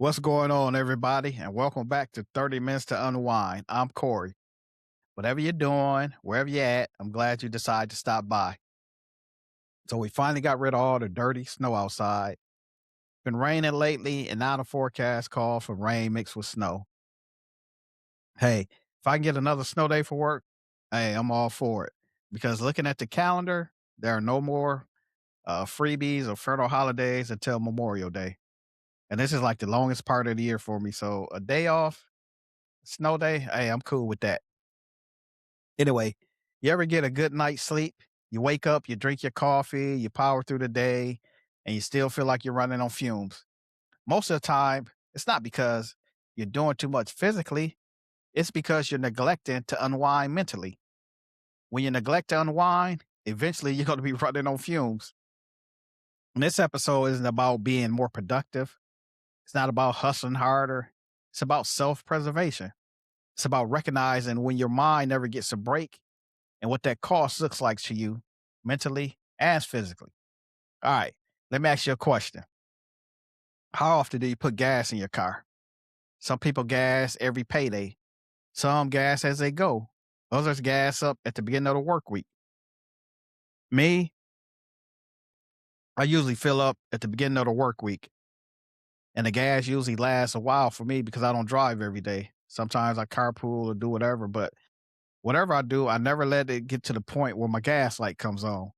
What's going on, everybody? And welcome back to 30 Minutes to Unwind. I'm Corey. Whatever you're doing, wherever you're at, I'm glad you decided to stop by. So, we finally got rid of all the dirty snow outside. Been raining lately, and now the forecast call for rain mixed with snow. Hey, if I can get another snow day for work, hey, I'm all for it. Because looking at the calendar, there are no more freebies or federal holidays until Memorial Day. And this is like the longest part of the year for me. So, a day off, snow day, hey, I'm cool with that. Anyway, you ever get a good night's sleep? You wake up, you drink your coffee, you power through the day, and you still feel like you're running on fumes. Most of the time, it's not because you're doing too much physically, it's because you're neglecting to unwind mentally. When you neglect to unwind, eventually you're going to be running on fumes. And this episode isn't about being more productive, it's not about hustling harder, it's about self preservation. It's about recognizing when your mind never gets a break and what that cost looks like to you mentally and physically. All right, let me ask you a question. How often do you put gas in your car? Some people gas every payday, some gas as they go, others gas up at the beginning of the work week. Me, I usually fill up at the beginning of the work week, and the gas usually lasts a while for me because I don't drive every day. Sometimes I carpool or do whatever, but whatever I do, I never let it get to the point where my gas light comes on.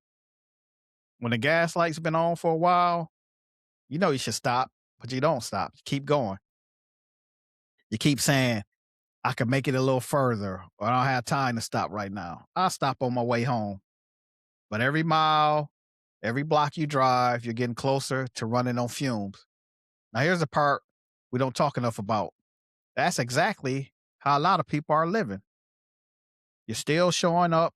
When the gas light's been on for a while, you know you should stop, but you don't stop. You keep going. You keep saying, I could make it a little further, or I don't have time to stop right now. I'll stop on my way home. But every mile, every block you drive, you're getting closer to running on fumes. Now, here's the part we don't talk enough about. That's exactly how a lot of people are living. You're still showing up,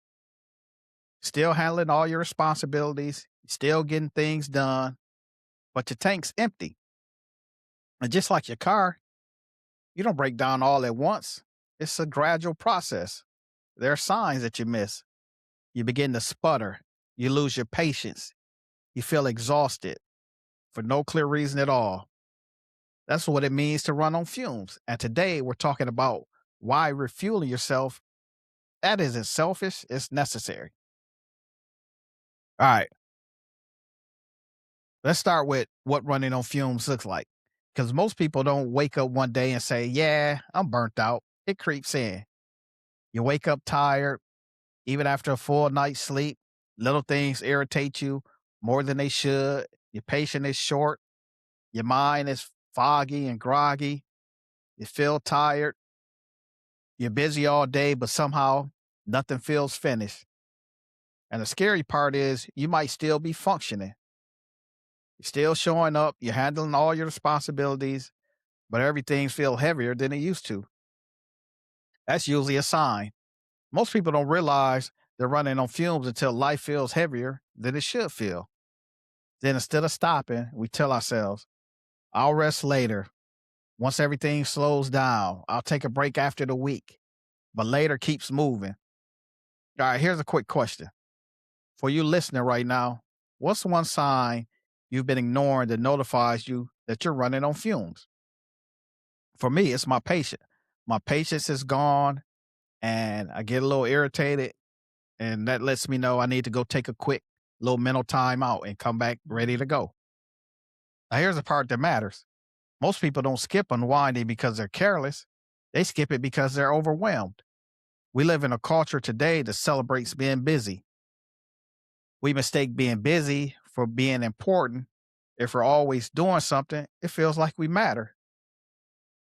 still handling all your responsibilities, still getting things done, but your tank's empty. And just like your car, you don't break down all at once. It's a gradual process. There are signs that you miss. You begin to sputter. You lose your patience. You feel exhausted for no clear reason at all. That's what it means to run on fumes. And today we're talking about why refueling yourself, that isn't selfish, it's necessary. All right, let's start with what running on fumes looks like. Because most people don't wake up one day and say, yeah, I'm burnt out. It creeps in. You wake up tired, even after a full night's sleep. Little things irritate you more than they should. Your patience is short. Your mind is foggy and groggy. You feel tired. You're busy all day, but somehow nothing feels finished. And the scary part is you might still be functioning. You're still showing up. You're handling all your responsibilities, but everything feels heavier than it used to. That's usually a sign. Most people don't realize they're running on fumes until life feels heavier than it should feel. Then instead of stopping, we tell ourselves, I'll rest later. Once everything slows down, I'll take a break after the week. But later keeps moving. All right, here's a quick question. For you listening right now, what's one sign you've been ignoring that notifies you that you're running on fumes? For me, it's my patience. My patience is gone and I get a little irritated, and that lets me know I need to go take a quick little mental time out and come back ready to go. Now, here's the part that matters. Most people don't skip unwinding because they're careless. They skip it because they're overwhelmed. We live in a culture today that celebrates being busy. We mistake being busy for being important. If we're always doing something, it feels like we matter.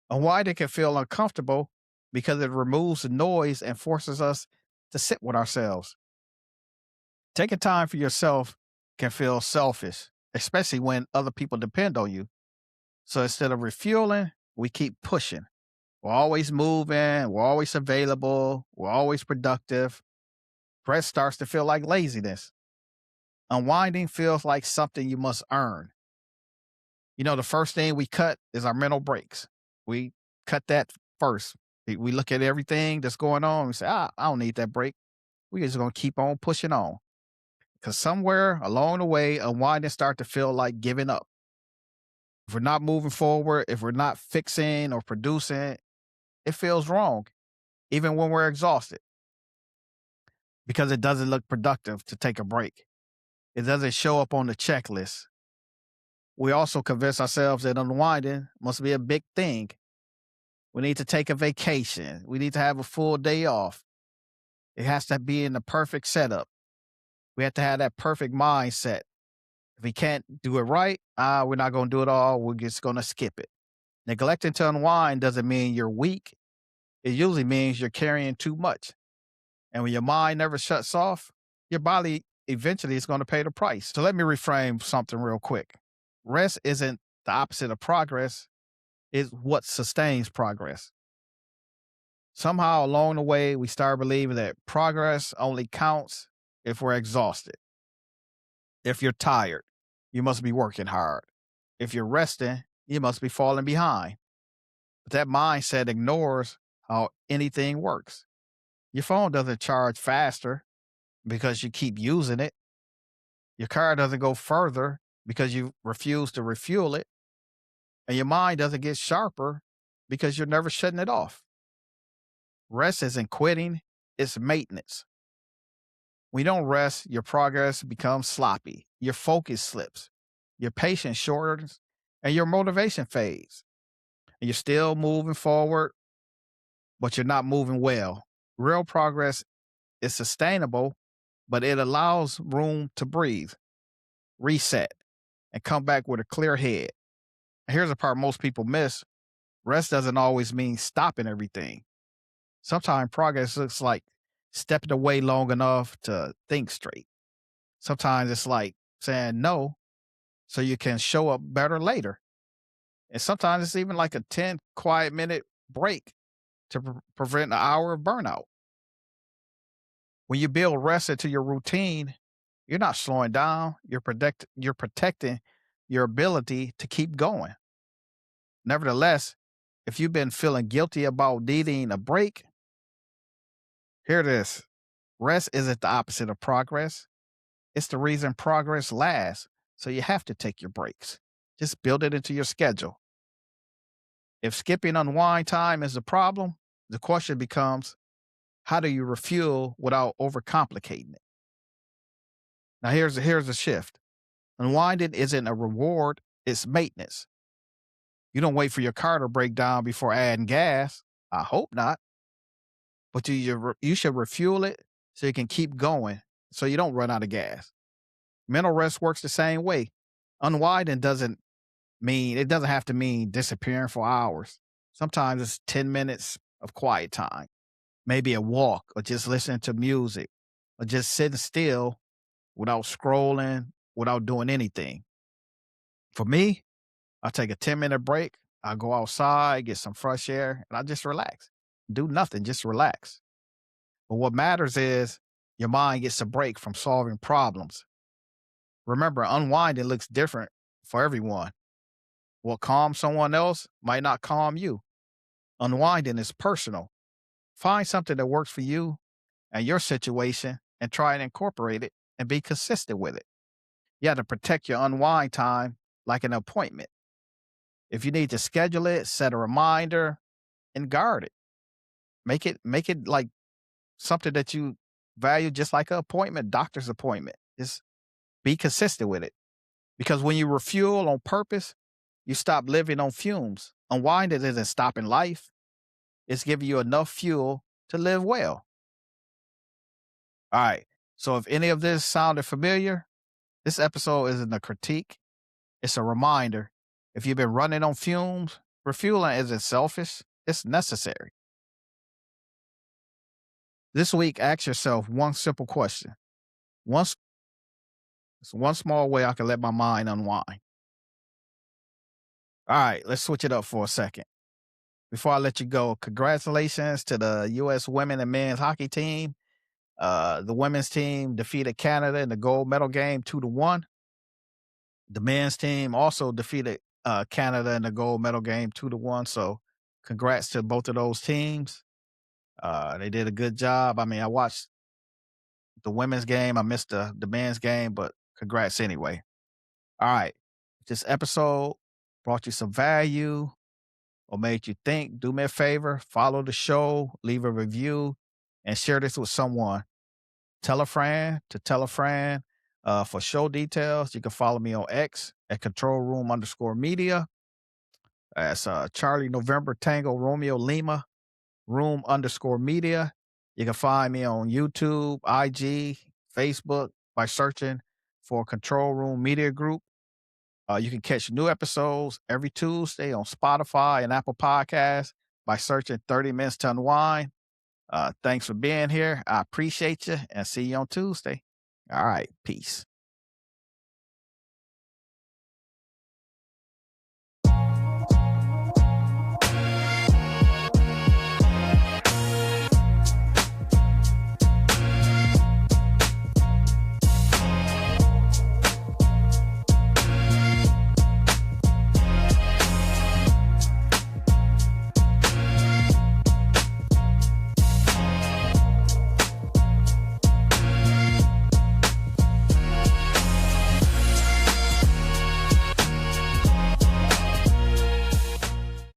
Unwinding can feel uncomfortable because it removes the noise and forces us to sit with ourselves. Taking time for yourself can feel selfish, especially when other people depend on you. So instead of refueling, we keep pushing. We're always moving, we're always available, we're always productive. Rest starts to feel like laziness. Unwinding feels like something you must earn. You know, the first thing we cut is our mental breaks. We cut that first. We look at everything that's going on and say, I don't need that break. We're just going to keep on pushing on. Because somewhere along the way, unwinding start to feel like giving up. If we're not moving forward, if we're not fixing or producing, it feels wrong, even when we're exhausted, because it doesn't look productive to take a break. It doesn't show up on the checklist. We also convince ourselves that unwinding must be a big thing. We need to take a vacation. We need to have a full day off. It has to be in the perfect setup. We have to have that perfect mindset. If we can't do it right, we're not going to do it all. We're just going to skip it. Neglecting to unwind doesn't mean you're weak. It usually means you're carrying too much. And when your mind never shuts off, your body eventually is going to pay the price. So let me reframe something real quick. Rest isn't the opposite of progress, it's what sustains progress. Somehow along the way, we start believing that progress only counts if we're exhausted. If you're tired, you must be working hard. If you're resting, you must be falling behind. But that mindset ignores how anything works. Your phone doesn't charge faster because you keep using it. Your car doesn't go further because you refuse to refuel it. And your mind doesn't get sharper because you're never shutting it off. Rest isn't quitting, it's maintenance. When you don't rest, your progress becomes sloppy, your focus slips, your patience shortens, and your motivation fades. And you're still moving forward, but you're not moving well. Real progress is sustainable, but it allows room to breathe, reset, and come back with a clear head. Here's the part most people miss: rest doesn't always mean stopping everything. Sometimes progress looks like stepping away long enough to think straight. Sometimes it's like saying no so you can show up better later. And sometimes it's even like a 10 quiet minute break to prevent an hour of burnout. When you build rest into your routine, you're not slowing down, you're protecting your ability to keep going. Nevertheless, if you've been feeling guilty about needing a break, here it is. Rest isn't the opposite of progress. It's the reason progress lasts. So you have to take your breaks. Just build it into your schedule. If skipping unwind time is the problem, the question becomes, how do you refuel without overcomplicating it? Now here's the shift. Unwinding isn't a reward, it's maintenance. You don't wait for your car to break down before adding gas. I hope not. But you should refuel it so you can keep going so you don't run out of gas. Mental rest works the same way. Unwinding doesn't have to mean disappearing for hours. Sometimes it's 10 minutes of quiet time, maybe a walk or just listening to music or just sitting still without scrolling, without doing anything. For me, I'll take a 10-minute break. I'll go outside, get some fresh air, and I just relax. Do nothing, just relax. But what matters is your mind gets a break from solving problems. Remember, unwinding looks different for everyone. What calms someone else might not calm you. Unwinding is personal. Find something that works for you and your situation and try and incorporate it and be consistent with it. You have to protect your unwind time like an appointment. If you need to schedule it, set a reminder and guard it. Make it like something that you value, just like an appointment, doctor's appointment. Just be consistent with it. Because when you refuel on purpose, you stop living on fumes. Unwinding isn't stopping life, it's giving you enough fuel to live well. All right. So if any of this sounded familiar, this episode isn't a critique, it's a reminder. If you've been running on fumes, refueling isn't selfish, it's necessary. This week, ask yourself one simple question. Once It's one small way I can let my mind unwind. All right, let's switch it up for a second. Before I let you go, congratulations to the U.S. women and men's hockey team. The women's team defeated Canada in the gold medal game 2-1. The men's team also defeated Canada in the gold medal game 2-1. So congrats to both of those teams. They did a good job. I mean, I watched the women's game. I missed the men's game, but congrats anyway. All right. This episode brought you some value or made you think, do me a favor, follow the show, leave a review, and share this with someone. Tell a friend to tell a friend. For show details, you can follow me on X at control room underscore media. That's Charlie November Tango Romeo Lima room underscore media. You can find me on YouTube, IG, Facebook by searching for Control Room Media Group. You can catch new episodes every Tuesday on Spotify and Apple Podcasts by searching 30 Minutes to Unwind. Thanks for being here. I appreciate you and see you on Tuesday. All right. Peace.